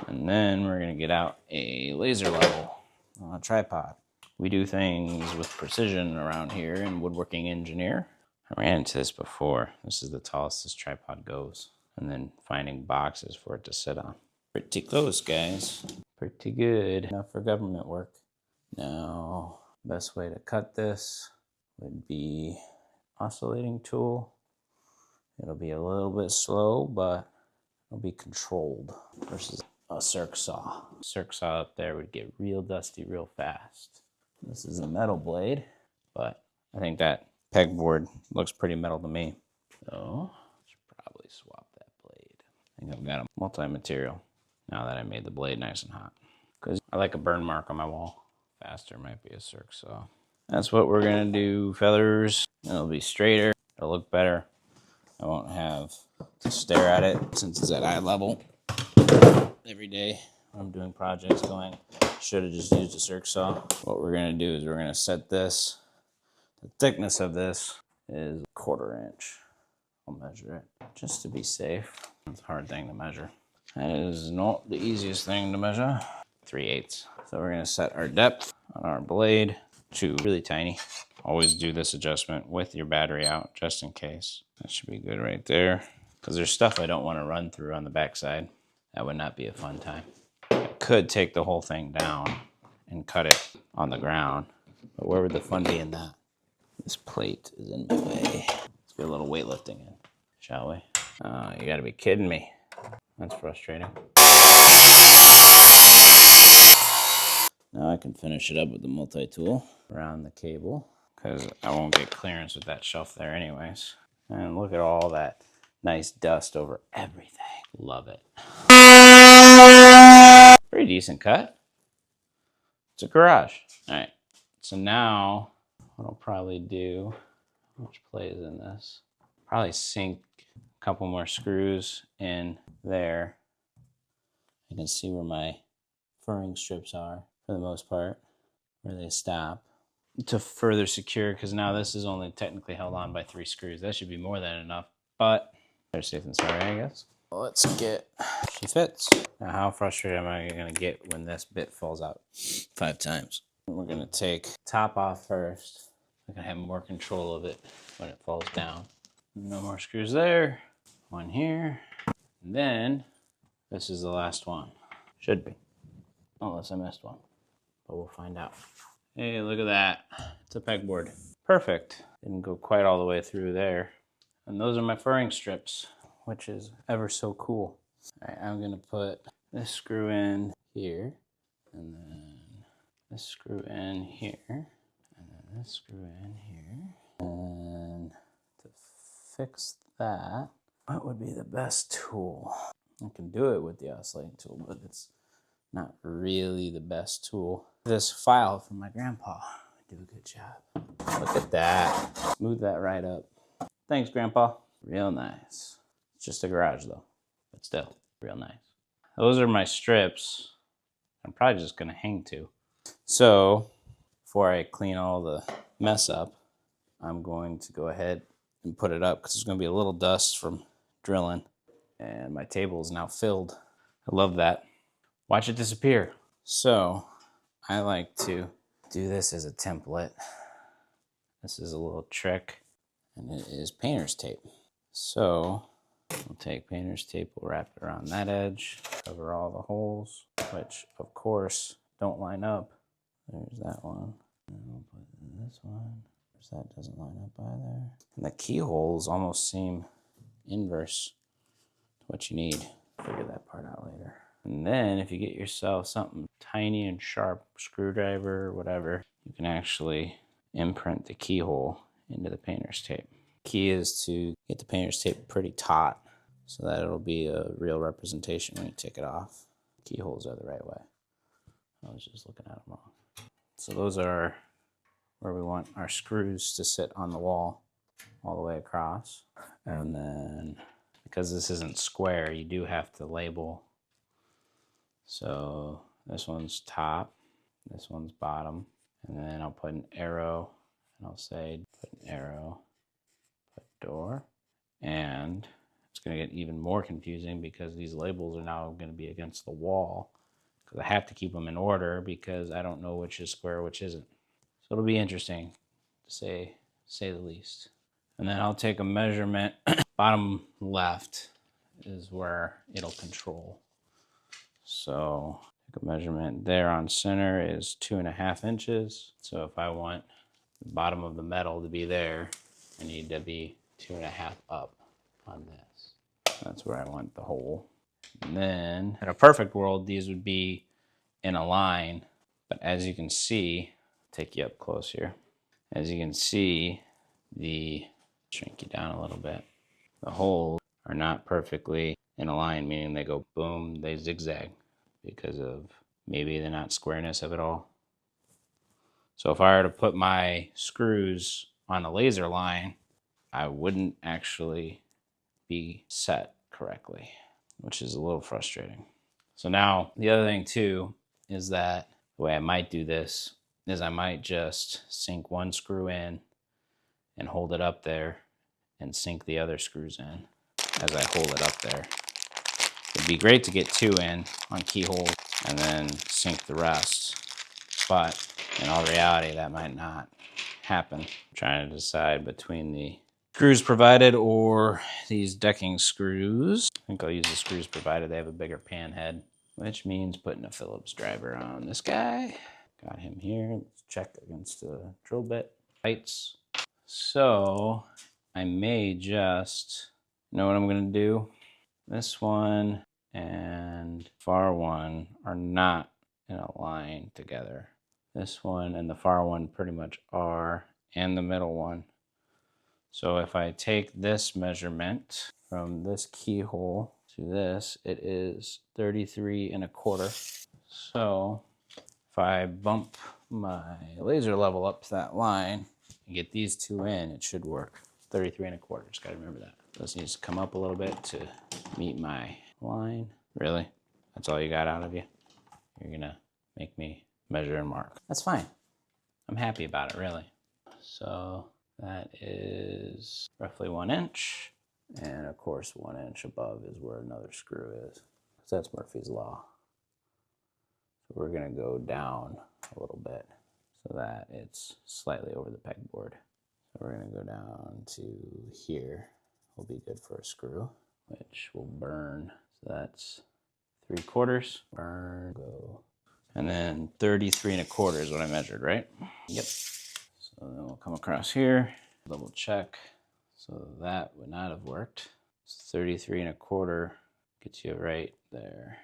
And then we're gonna get out a laser level on a tripod. We do things with precision around here in Woodworking Engineer. I ran into this before. This is the tallest this tripod goes. And then finding boxes for it to sit on. Pretty close, guys. Pretty good. Enough for government work. Now, best way to cut this would be oscillating tool. It'll be a little bit slow, but it'll be controlled versus a circ saw. Circ saw up there would get real dusty real fast. This is a metal blade, but I think that pegboard looks pretty metal to me. So, I should probably swap that blade. I think I've got a multi-material now that I made the blade nice and hot. Because I like a burn mark on my wall. Faster might be a circ saw. That's what we're gonna do, feathers. It'll be straighter, it'll look better. I won't have to stare at it since it's at eye level every day when I'm doing projects going, should have just used a circ saw. What we're gonna do is we're gonna set this The thickness of this is 1/4 inch. I'll measure it just to be safe. It's a hard thing to measure. That is not the easiest thing to measure. 3/8. So we're gonna set our depth on our blade to really tiny. Always do this adjustment with your battery out, just in case. That should be good right there. Because there's stuff I don't want to run through on the backside. That would not be a fun time. I could take the whole thing down and cut it on the ground. But where would the fun be in that? This plate is in my way. Let's get a little weightlifting in, shall we? You gotta be kidding me. That's frustrating. Now I can finish it up with the multi-tool around the cable because I won't get clearance with that shelf there anyways. And look at all that nice dust over everything. Love it. Pretty decent cut. It's a garage. All right. So now what I'll probably do, how much play is in this? Probably sink a couple more screws in there. I can see where my furring strips are for the most part, where they stop, to further secure, because now this is only technically held on by 3 screws. That should be more than enough, but they're safe and sorry, I guess. Let's get, she fits. Now how frustrated am I gonna get when this bit falls out 5 times? We're gonna take top off first. I'm gonna have more control of it when it falls down. No more screws there. One here. And then this is the last one. Should be. Unless I missed one. But we'll find out. Hey, look at that. It's a pegboard. Perfect. Didn't go quite all the way through there. And those are my furring strips, which is ever so cool. All right, I'm gonna put this screw in here, and then this screw in here, and then this screw in here. And to fix that, what would be the best tool? I can do it with the oscillating tool, but it's not really the best tool. This file from my grandpa do a good job. Look at that. Smooth that right up. Thanks, Grandpa. Real nice. It's just a garage though, but still real nice. Those are my strips. I'm probably just gonna hang to. So before I clean all the mess up, I'm going to go ahead and put it up because there's gonna be a little dust from drilling, and my table is now filled. I love that. Watch it disappear. So I like to do this as a template. This is a little trick, and it is painter's tape. So we'll take painter's tape, we'll wrap it around that edge, cover all the holes, which of course don't line up. There's that one. And we'll put this one. That doesn't line up either. And the keyholes almost seem inverse to what you need. Figure that part out later. And then if you get yourself something tiny and sharp, screwdriver or whatever, you can actually imprint the keyhole into the painter's tape. Key is to get the painter's tape pretty taut so that it'll be a real representation when you take it off. Keyholes are the right way. I was just looking at them wrong. So those are where we want our screws to sit on the wall all the way across. And then because this isn't square, you do have to label. So this one's top, this one's bottom, and then I'll put an arrow, and I'll say put an arrow, put door, and it's going to get even more confusing because these labels are now going to be against the wall because I have to keep them in order because I don't know which is square, which isn't. So it'll be interesting to say the least. And then I'll take a measurement. Bottom left is where it'll control. So take a measurement there on center is 2.5 inches. So if I want the bottom of the metal to be there, I need to be 2.5 up on this. That's where I want the hole. And then in a perfect world, these would be in a line. But as you can see, take you up close here. As you can see, shrink you down a little bit. The holes are not perfectly in a line, meaning they go boom, they zigzag because of maybe the not squareness of it all. So if I were to put my screws on a laser line, I wouldn't actually be set correctly, which is a little frustrating. So now the other thing too is that the way I might do this is I might just sink one screw in and hold it up there and sink the other screws in as I hold it up there. It'd be great to get 2 in on keyhole and then sink the rest, but in all reality, that might not happen. I'm trying to decide between the screws provided or these decking screws. I think I'll use the screws provided. They have a bigger pan head, which means putting a Phillips driver on this guy. Got him here. Let's check against the drill bit. Heights. So I may just, you know what I'm gonna do? This one and far one are not in a line together. This one and the far one pretty much are, and the middle one. So if I take this measurement from this keyhole to this, it is 33 1/4. So if I bump my laser level up to that line and get these 2 in, it should work. 33 1/4, just gotta remember that. This needs to come up a little bit to meet my line. Really? That's all you got out of you? You're gonna make me measure and mark. That's fine. I'm happy about it, really. So that is roughly 1 inch. And of course, 1 inch above is where another screw is. So that's Murphy's Law. So we're gonna go down a little bit so that it's slightly over the pegboard. So we're gonna go down to here. Will be good for a screw, which will burn. So that's 3/4, burn, go. And then 33 1/4 is what I measured, right? Yep. So then we'll come across here, double check. So that would not have worked. So 33 1/4 gets you right there.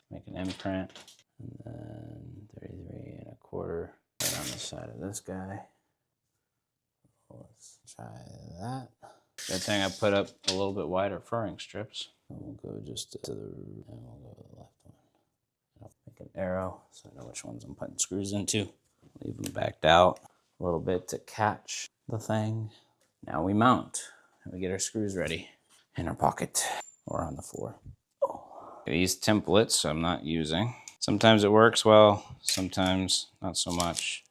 Make an imprint, and then 33 1/4 right on the side of this guy. Let's try that. Good thing I put up a little bit wider furring strips. And we'll go just to the, and we'll go to the left one. I'll make an arrow so I know which ones I'm putting screws into. Leave them backed out a little bit to catch the thing. Now we mount and we get our screws ready in our pocket or on the floor. These templates I'm not using. Sometimes it works well, sometimes not so much.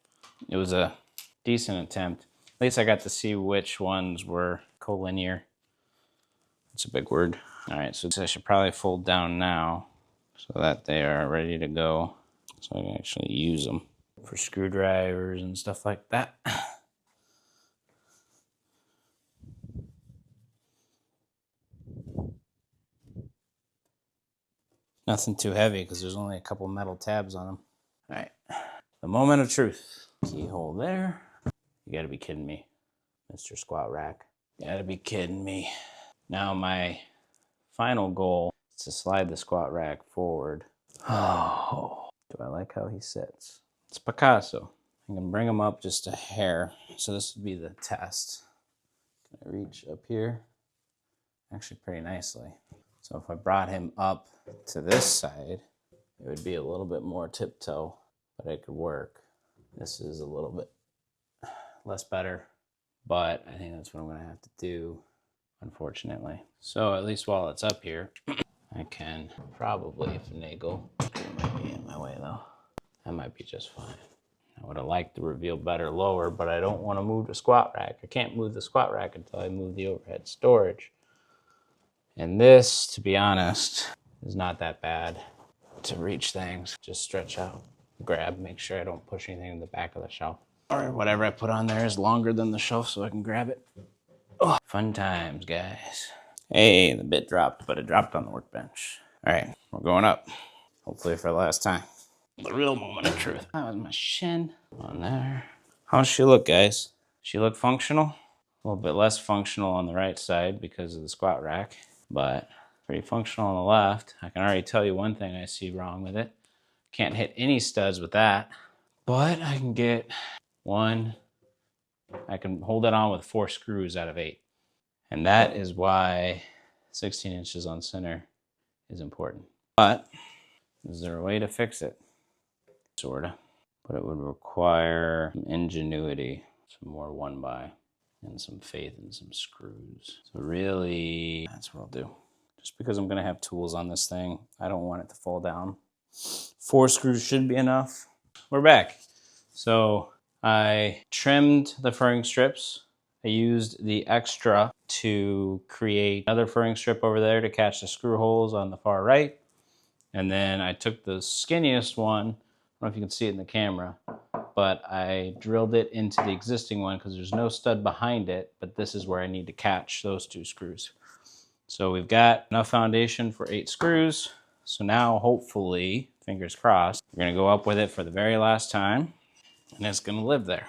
It was a decent attempt. At least I got to see which ones were collinear. That's a big word. All right, so I should probably fold down now so that they are ready to go, so I can actually use them for screwdrivers and stuff like that. Nothing too heavy because there's only a couple metal tabs on them. All right, the moment of truth. Keyhole there. You gotta be kidding me, Mr. Squat Rack. You gotta be kidding me. Now my final goal is to slide the squat rack forward. Oh, do I like how he sits? It's Picasso. I can bring him up just a hair. So this would be the test. Can I reach up here? Actually pretty nicely. So if I brought him up to this side, it would be a little bit more tiptoe, but it could work. This is a little bit less better, but I think that's what I'm gonna have to do, unfortunately. So at least while it's up here, I can probably finagle. It might be in my way though. That might be just fine. I would have liked to reveal better lower, but I don't want to move the squat rack. I can't move the squat rack until I move the overhead storage. And this, to be honest, is not that bad to reach things. Just stretch out, grab, make sure I don't push anything in the back of the shelf. Or whatever I put on there is longer than the shelf so I can grab it. Oh, fun times, guys. Hey, the bit dropped, but it dropped on the workbench. All right, we're going up. Hopefully for the last time. The real moment of truth. That was my shin on there. How's she look, guys? She look functional? A little bit less functional on the right side because of the squat rack, but pretty functional on the left. I can already tell you one thing I see wrong with it. Can't hit any studs with that, but I can get one. I can hold it on with 4 screws out of 8. And that is why 16 inches on center is important. But is there a way to fix it? Sorta. But it would require some ingenuity, some more 1x, and some faith in some screws. So really, that's what I'll do. Just because I'm gonna have tools on this thing, I don't want it to fall down. 4 screws should be enough. We're back. So I trimmed the furring strips I used the extra to create another furring strip over there to catch the screw holes on the far right. And then I took the skinniest one, I don't know if you can see it in the camera, but I drilled it into the existing one because there's no stud behind it, but this is where I need to catch those 2 screws. So we've got enough foundation for 8 screws. So now hopefully, fingers crossed, we're gonna go up with it for the very last time and it's gonna live there.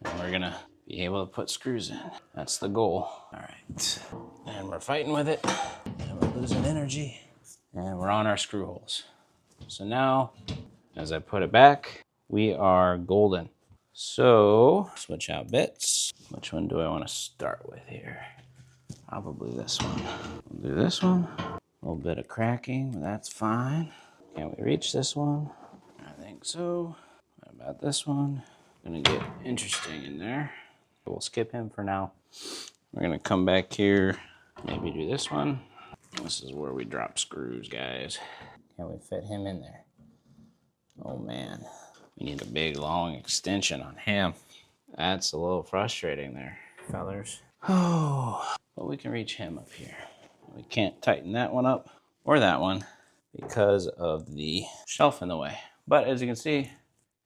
And we're gonna be able to put screws in. That's the goal. All right, and we're fighting with it and we're losing energy and we're on our screw holes. So now, as I put it back, we are golden. So, switch out bits. Which one do I want to start with here? Probably this one. We'll do this one. A little bit of cracking, but that's fine. Can we reach this one? I think so. What about this one? Gonna get interesting in there. We'll skip him for now. We're gonna come back here, maybe do this one. This is where we drop screws, guys. Can we fit him in there? Oh man, we need a big long extension on him. That's a little frustrating there, fellers. Oh, but we can reach him up here. We can't tighten that one up or that one because of the shelf in the way. But as you can see,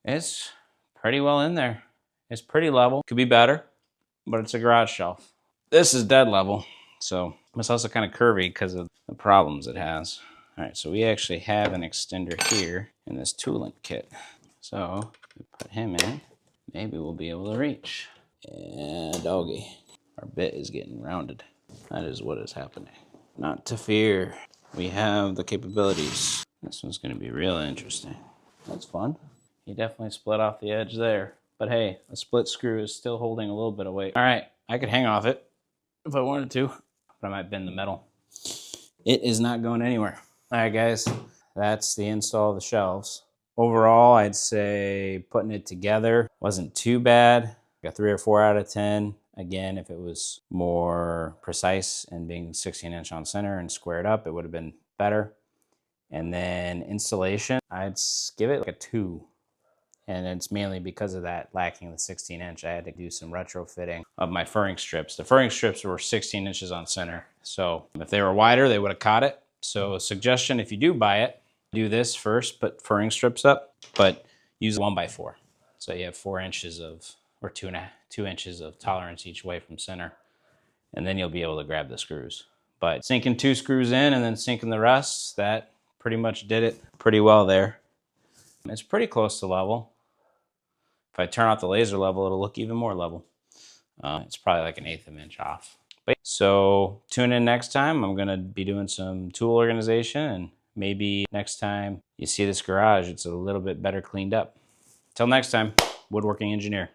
it's pretty well in there. It's pretty level. Could be better, but it's a garage shelf. This is dead level, so it's also kind of curvy because of the problems it has. All right, so we actually have an extender here in this tooling kit. So we put him in, maybe we'll be able to reach. And doggy, our bit is getting rounded. That is what is happening. Not to fear, we have the capabilities. This one's gonna be real interesting. That's fun. He definitely split off the edge there. But hey, a split screw is still holding a little bit of weight. All right, I could hang off it if I wanted to, but I might bend the metal. It is not going anywhere. All right, guys, that's the install of the shelves. Overall, I'd say putting it together wasn't too bad. Got 3 or 4 out of 10. Again, if it was more precise and being 16-inch on center and squared up, it would have been better. And then installation, I'd give it like a 2. And it's mainly because of that lacking the 16-inch. I had to do some retrofitting of my furring strips. The furring strips were 16 inches on center. So if they were wider, they would have caught it. So a suggestion, if you do buy it, do this first, put furring strips up, but use 1x4. So you have 4 inches of, or 2 inches of tolerance each way from center. And then you'll be able to grab the screws. But sinking 2 screws in and then sinking the rest, that pretty much did it pretty well there. It's pretty close to level. If I turn off the laser level, it'll look even more level. It's probably like 1/8 of an inch off. So tune in next time. I'm gonna be doing some tool organization, and maybe next time you see this garage, it's a little bit better cleaned up. Till next time, woodworking engineer.